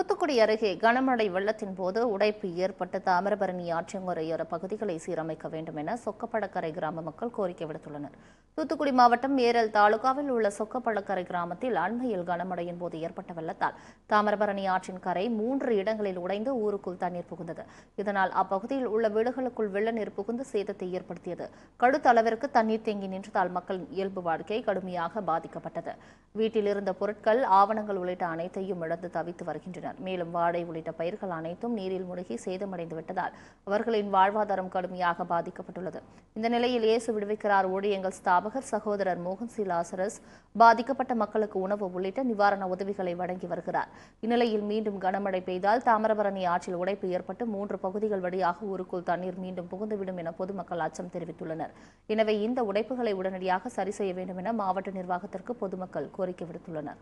தூத்துக்குடி அருகே கனமழை வெள்ளத்தின் போது உடைப்பு ஏற்பட்டு தாமிரபரணி ஆற்றங்கரையோர பகுதிகளை சீரமைக்க வேண்டும் என சொக்கப்படக்கரை கிராம மக்கள் கோரிக்கை விடுத்துள்ளனர். தூத்துக்குடி மாவட்டம் ஏரல் தாலுகாவில் உள்ள சொக்கப்படக்கரை கிராமத்தில் அண்மையில் கனமழையின் போது ஏற்பட்ட வெள்ளத்தால் தாமிரபரணி ஆற்றின் கரை 3 இடங்களில் உடைந்து ஊருக்குள் தண்ணீர் புகுந்தது. இதனால் அப்பகுதியில் உள்ள வீடுகளுக்குள் வெள்ள நீர் புகுந்து சேதத்தை ஏற்படுத்தியது. கடுத்த அளவிற்கு தண்ணீர் தேங்கி நின்றதால் மக்களின் இயல்பு வாழ்க்கை கடுமையாக பாதிக்கப்பட்டது. வீட்டில் இருந்த பொருட்கள், ஆவணங்கள் உள்ளிட்ட அனைத்தையும் இழந்து தவித்து வருகின்றனர். மேலும் வாழை உள்ளிட்ட பயிர்கள் அனைத்தும் நீரில் மூழ்கி சேதமடைந்து விட்டதால் அவர்களின் வாழ்வாதாரம் கடுமையாக பாதிக்கப்பட்டுள்ளது. இந்த நிலையில் இயேசு விடுவிக்கிறார் ஊழியங்கள் ஸ்தாபகர் சகோதரர் மோகன் சி லாசரஸ் பாதிக்கப்பட்ட மக்களுக்கு உணவு உள்ளிட்ட நிவாரண உதவிகளை வழங்கி வருகிறார். இந்நிலையில் மீண்டும் கனமழை பெய்தால் தாமிரபரணி ஆற்றில் உடைப்பு ஏற்பட்டு 3 பகுதிகள் வழியாக ஊருக்குள் தண்ணீர் மீண்டும் புகுந்துவிடும் என பொதுமக்கள் அச்சம் தெரிவித்துள்ளனர். எனவே இந்த உடைப்புகளை உடனடியாக சரி செய்ய வேண்டும் என மாவட்ட நிர்வாகத்திற்கு பொதுமக்கள் கோரிக்கை விடுத்துள்ளனர்.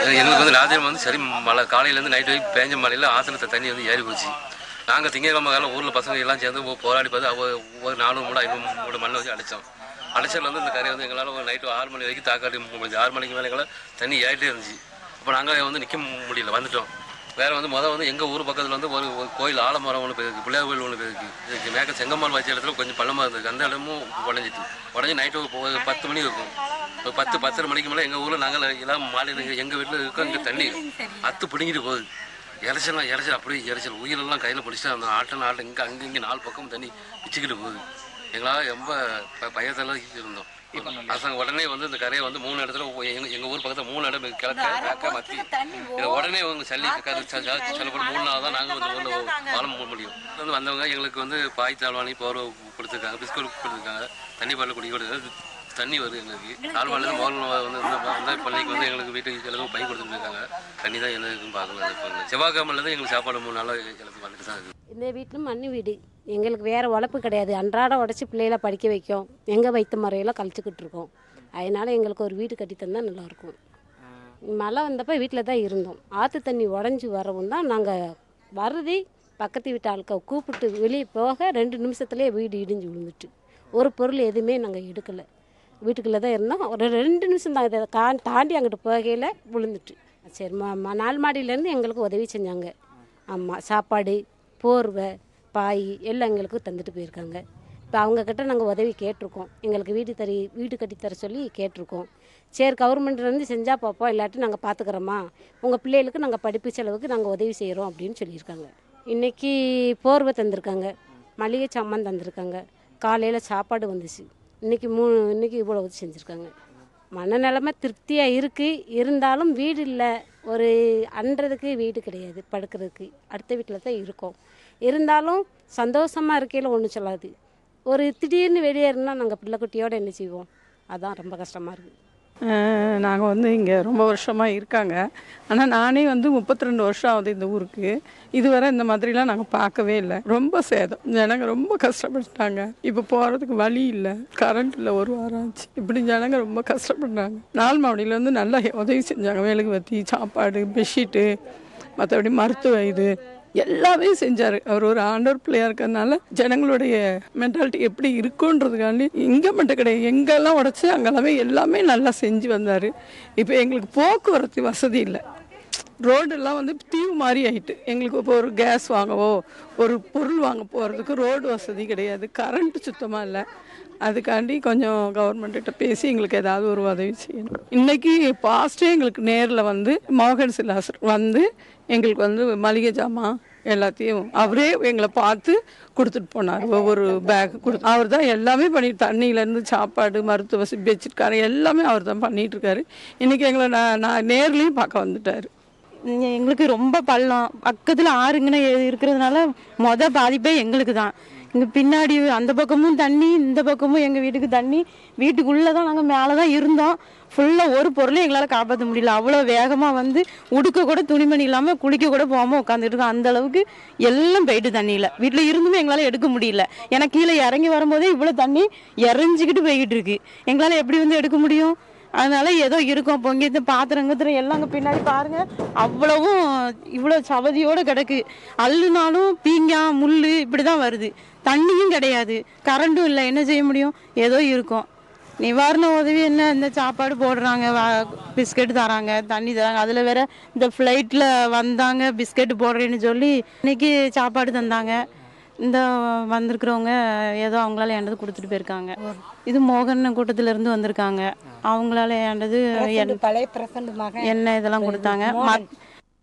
எங்களுக்கு ராத்திரி சரி மழை காலையிலேருந்து நைட் வரைக்கும் பேஞ்ச மழையில் ஆற்றுல தண்ணி ஏறி போச்சு. நாங்கள் திங்கக்கிழமை காலம் ஊரில் பசங்க எல்லாம் சேர்ந்து போராடி பார்த்து ஒரு 400 மூட 500 மூட மண்ணை வச்சு அடைச்சோம். அடைச்சல் இந்த கரையை எங்களால் ஒரு நைட்டு 6 மணி வரைக்கும் தாக்காட்டி முடிஞ்சு. 6 மணிக்கு மேலே எங்களால் தண்ணி ஏறிட்டே இருந்துச்சு. அப்போ நாங்கள் நிற்க முடியல, வந்துட்டோம். வேறு மொதல் எங்கள் ஊர் பக்கத்தில் ஒரு கோயில் ஆலமரம் ஒன்று போயிருக்கு, பிள்ளையார் கோயில் ஒன்று போயிருக்கு. இதுக்கு மேலே செங்கம்மாள் வச்ச இடத்துல கொஞ்சம் பள்ளமாக இருந்தது. அந்த இடமும் உடஞ்சி நைட்டு 10 மணி இருக்கும். 10-10:30 மணிக்கு மேலே எங்கள் ஊரில் நாங்கள் எல்லாம் மாலையில் எங்கள் வீட்டில் இருக்கோம். இங்கே தண்ணி அத்து பிடிங்கிட்டு போகுது. இறைச்சல் அப்படியே இறைச்சல் உயிரெல்லாம் கையில் பிடிச்சிட்டு அந்த ஆட்டம் இங்கே அங்கே 4 பக்கம் தண்ணி பிச்சுக்கிட்டு போகுது. எங்களால் ரொம்ப பயத்தெல்லாம் இருந்தோம். அரசாங்கம் உடனே இந்த கரையை 3 இடத்துல எங்கள் ஊர் பக்கத்தில் 3 இடம் கிழக்க மத்தி உடனே சொல்லப்படும் 3 நாள் தான் நாங்கள் ஊரில் வாழ முடியும். வந்தவங்க எங்களுக்கு பாய் தாழ்வாணி போர்வை கொடுத்துருக்காங்க, பிஸ்கட் கொடுத்துருக்காங்க, தண்ணி பாட்டில் கொடுத்து தண்ணி வருது. எங்களுக்கு தாழ்வாணிலேருந்து மோகன் பள்ளிக்கு எங்களுக்கு வீட்டுக்கு எல்லாரும் பை கொடுத்துருக்காங்க. தண்ணி தான் எங்களுக்கும் பார்க்கலாம். செவ்வாய்க்கிழமையிலேருந்து எங்களுக்கு சாப்பாடு 3 நாளாக எல்லாத்துக்கும் வந்துட்டு தான் இருக்குது. இந்த வீட்டிலும் மண்ணு வீடு, எங்களுக்கு வேறு உழப்பு கிடையாது. அன்றாட உடச்சி பிள்ளைகளை படிக்க வைக்கும், எங்கள் வைத்த முறையெல்லாம் கழிச்சுக்கிட்டு இருக்கோம். அதனால் எங்களுக்கு ஒரு வீடு கட்டி தந்தால் நல்லாயிருக்கும். மழை வந்தப்போ வீட்டில் தான் இருந்தோம். ஆற்று தண்ணி உடஞ்சி வரவும் தான் நாங்கள் வர்றதே பக்கத்து வீட்டு ஆட்களை கூப்பிட்டு வெளியே போக 2 நிமிஷத்துலேயே வீடு இடிஞ்சு விழுந்துட்டு ஒரு பொருள் எதுவுமே நாங்கள் எடுக்கலை. வீட்டுக்குள்ளே தான் இருந்தோம். ஒரு 2 நிமிஷம் தான் இதை தாண்டி அங்கிட்டு போகையில் விழுந்துட்டு. சரி 4 மாடியிலேருந்து எங்களுக்கு உதவி செஞ்சாங்க. ஆமாம், சாப்பாடு, போர்வை, பாய் எல்லாம் எங்களுக்கு தந்துட்டு போயிருக்காங்க. இப்போ அவங்கக்கிட்ட நாங்கள் உதவி கேட்டிருக்கோம். எங்களுக்கு வீடு கட்டித்தர சொல்லி கேட்டிருக்கோம். சரி கவர்மெண்ட்லேருந்து செஞ்சால் பார்ப்போம், இல்லாட்டி நாங்கள் பார்த்துக்குறோம்மா, உங்கள் பிள்ளைகளுக்கு நாங்கள் படிப்பு செலவுக்கு நாங்கள் உதவி செய்கிறோம் அப்படின்னு சொல்லியிருக்காங்க. இன்றைக்கி போர்வை தந்திருக்காங்க, மளிகை சாமான் தந்திருக்காங்க, காலையில் சாப்பாடு வந்துச்சு. இன்றைக்கி இவ்வளோ செஞ்சுருக்காங்க. மனநிலைமை திருப்தியாக இருக்குது. இருந்தாலும் வீடு இல்லை, ஒரு அன்றதுக்கு வீடு கிடையாது, படுக்கிறதுக்கு அடுத்த வீட்டில் தான் இருக்கோம். இருந்தாலும் சந்தோஷமாக இருக்கையில் ஒன்றும் சொல்லாது. ஒரு திடீர்னு வெளியேறினா நாங்கள் பிள்ளை குட்டியோடு என்ன செய்வோம்? அதான் ரொம்ப கஷ்டமாக இருக்குது. நாங்கள் இங்கே ரொம்ப வருஷமாக இருக்காங்க. ஆனால் நானே 32 வருஷம் ஆகுது இந்த ஊருக்கு. இதுவரை இந்த மாதிரிலாம் நாங்கள் பார்க்கவே இல்லை. ரொம்ப சேதம், ஜனங்க ரொம்ப கஷ்டப்பட்டாங்க. இப்போ போகிறதுக்கு வழி இல்லை, கரண்ட் இல்லை, 1 வாரம் ஆச்சு. இப்படி ஜனங்க ரொம்ப கஷ்டப்படுறாங்க. 4 மாடியிலேருந்து நல்லா உதவி செஞ்சாங்க. மெழுகுவர்த்தி, சாப்பாடு, பெட்ஷீட்டு, மற்றபடி மருத்துவ இது எல்லாமே செஞ்சார். அவர் ஒரு ஆண்டவர் பிள்ளையாக இருக்கிறதுனால ஜனங்களுடைய மென்டாலிட்டி எப்படி இருக்குன்றதுக்காண்டி இங்கே மட்டும் கிடையாது, எங்கெல்லாம் உடச்சி அங்கெல்லாமே எல்லாமே நல்லா செஞ்சு வந்தார். இப்போ எங்களுக்கு போக்குவரத்து வசதி இல்லை. ரோடெல்லாம் தீவு மாதிரி ஆகிட்டு. எங்களுக்கு இப்போ ஒரு கேஸ் வாங்கவோ ஒரு பொருள் வாங்க போகிறதுக்கு ரோடு வசதி கிடையாது, கரண்ட்டு சுத்தமாக இல்லை. அதுக்காண்டி கொஞ்சம் கவர்மெண்ட்டிட்ட பேசி எங்களுக்கு ஏதாவது ஒரு உதவி செய்யணும். இன்றைக்கி பாஸ்ட்டே எங்களுக்கு நேரில் மோகன் சிலாசர் எங்களுக்கு மளிகை ஜாமான் எல்லாத்தையும் அவரே எங்களை பார்த்து கொடுத்துட்டு போனார். ஒவ்வொரு பேக் கொடுத்து அவர் தான் எல்லாமே பண்ணிட்டு, தண்ணியிலேருந்து சாப்பாடு, மருத்துவ வசதி, பெட்ஷீட், எல்லாமே அவர் தான் பண்ணிகிட்ருக்காரு. இன்றைக்கி எங்களை நான் நேர்லேயும் பார்க்க வந்துட்டார். எங்களுக்கு ரொம்ப பள்ளம், பக்கத்தில் ஆறுங்கன்னு இருக்கிறதுனால பாதிப்பே எங்களுக்கு தான். இங்கே பின்னாடி அந்த பக்கமும் தண்ணி, இந்த பக்கமும் எங்கள் வீட்டுக்கு தண்ணி. வீட்டுக்குள்ளே தான் நாங்கள் மேலே தான் இருந்தோம். ஃபுல்லாக ஒரு பொருளையும் எங்களால் காப்பாற்ற முடியல. அவ்வளோ வேகமாக உடுக்க கூட துணிமணி இல்லாமல் குளிக்க கூட போகாமல் உட்காந்துருக்கோம். அந்த அளவுக்கு எல்லாம் போயிட்டு தண்ணியில். வீட்டில் இருந்துமே எங்களால் எடுக்க முடியல. ஏன்னா கீழே இறங்கி வரும்போதே இவ்வளோ தண்ணி இறஞ்சிக்கிட்டு போய்கிட்டு இருக்கு. எங்களால் எப்படி எடுக்க முடியும்? அதனால ஏதோ இருக்கும். அப்போ இங்கே பாத்திரங்கத்திரம் எல்லாம் அங்கே பின்னாடி பாருங்க, அவ்வளவும் இவ்வளோ சவதியோடு கிடக்கு. அள்ளுனாலும் பீங்கா முள் இப்படி தான் வருது. தண்ணியும் கிடையாது, கரண்ட்டும் இல்லை. என்ன செய்ய முடியும்? ஏதோ இருக்கும். நிவாரண உதவி என்ன, இந்த சாப்பாடு போடுறாங்க, பிஸ்கெட் தராங்க, தண்ணி தராங்க. அதில் வேற இந்த ஃப்ளைட்டில் வந்தாங்க பிஸ்கெட் போடுறேன்னு சொல்லி இன்னைக்கு சாப்பாடு தந்தாங்க. இந்த வந்திருக்கிறவங்க ஏதோ அவங்களால ஏண்டது கொடுத்துட்டு போயிருக்காங்க. இது மோகன் கூட்டத்திலேருந்து வந்திருக்காங்க. அவங்களால ஏண்டது பழைய பிரசண்ட் மகன் எண்ணெய் இதெல்லாம் கொடுத்தாங்க.